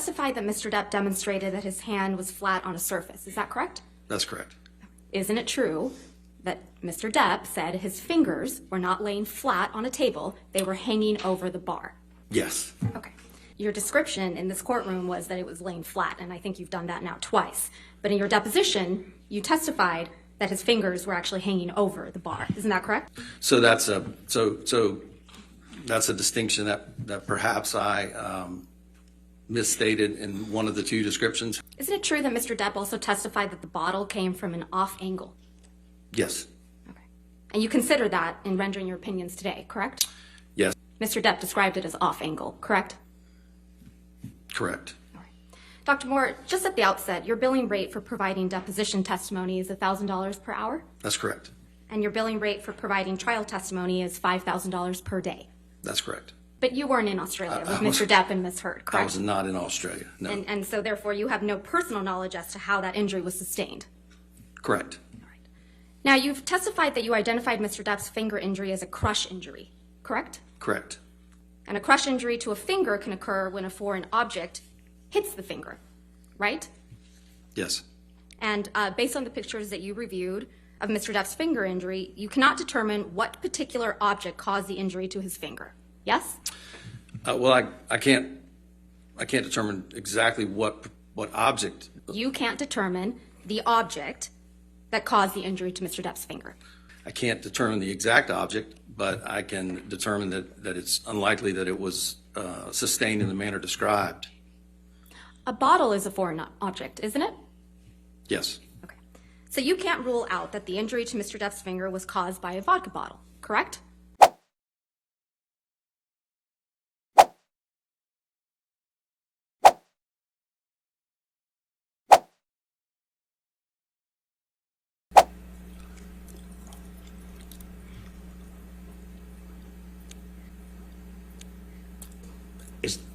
testified that Mr. Depp demonstrated that his hand was flat on a surface. Is that correct? That's correct. Isn't it true that Mr. Depp said his fingers were not laying flat on a table, they were hanging over the bar? Yes. Okay. Your description in this courtroom was that it was laying flat, and I think you've done that now twice. But in your deposition, you testified that his fingers were actually hanging over the bar. Isn't that correct? So that's a distinction that perhaps I misstated in one of the two descriptions. Isn't it true that Mr. Depp also testified that the bottle came from an off angle? Yes. Okay. And you consider that in rendering your opinions today, correct? Yes. Mr. Depp described it as off angle, correct? Correct. All right. Dr. Moore, just at the outset, your billing rate for providing deposition testimony is $1,000 per hour? That's correct. And your billing rate for providing trial testimony is $5,000 per day? That's correct. But you weren't in Australia with Mr. Depp and Ms. Heard, correct? I was not in Australia, no. And so therefore you have no personal knowledge as to how that injury was sustained? Correct. All right. Now, you've testified that you identified Mr. Depp's finger injury as a crush injury, correct? Correct. And a crush injury to a finger can occur when a foreign object hits the finger, right? Yes. And based on the pictures that you reviewed of Mr. Depp's finger injury, you cannot determine what particular object caused the injury to his finger, yes? Well, I can't determine exactly what object. You can't determine the object that caused the injury to Mr. Depp's finger. I can't determine the exact object, but I can determine that it's unlikely that it was sustained in the manner described. A bottle is a foreign object, isn't it? Yes. Okay. So you can't rule out that the injury to Mr. Depp's finger was caused by a vodka bottle, correct?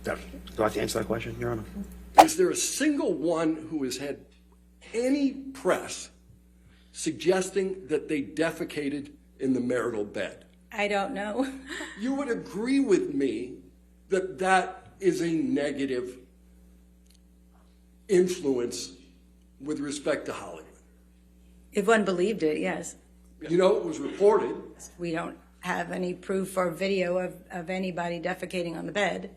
Do I have to answer that question, Your Honor? Is there a single one who has had any press suggesting that they defecated in the marital bed? I don't know. You would agree with me that that is a negative influence with respect to Hollywood. If one believed it, yes. You know, it was reported. We don't have any proof or video of anybody defecating on the bed.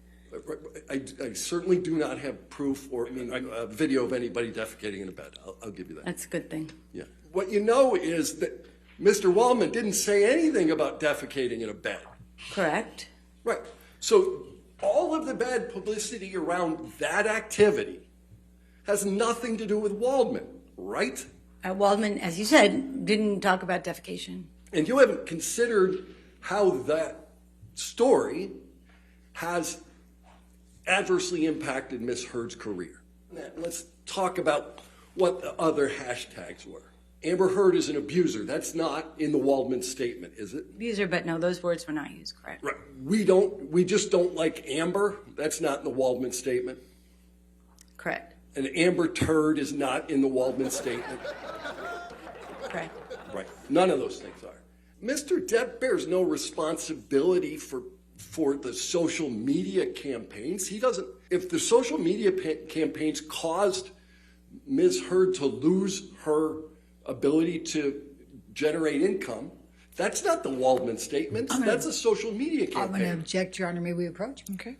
I certainly do not have proof or video of anybody defecating in a bed. I'll give you that. That's a good thing. Yeah. What you know is that Mr. Wallman didn't say anything about defecating in a bed. Correct. Right. So all of the bad publicity around that activity has nothing to do with Waldman, right? Waldman, as you said, didn't talk about defecation. And you haven't considered how that story has adversely impacted Miss Heard's career. Let's talk about what the other hashtags were. Amber Heard is an abuser. That's not in the Waldman statement, is it? Abuser, but no, those words were not used, correct? Right. We just don't like Amber. That's not in the Waldman statement. Correct. And Amber Turd is not in the Waldman statement. Correct. Right. None of those things are. Mr. Depp bears no responsibility for the social media campaigns. He doesn't. If the social media campaigns caused Ms. Heard to lose her ability to generate income, that's not the Waldman statement. That's a social media campaign. I'm going to object, Your Honor. May we approach? Okay.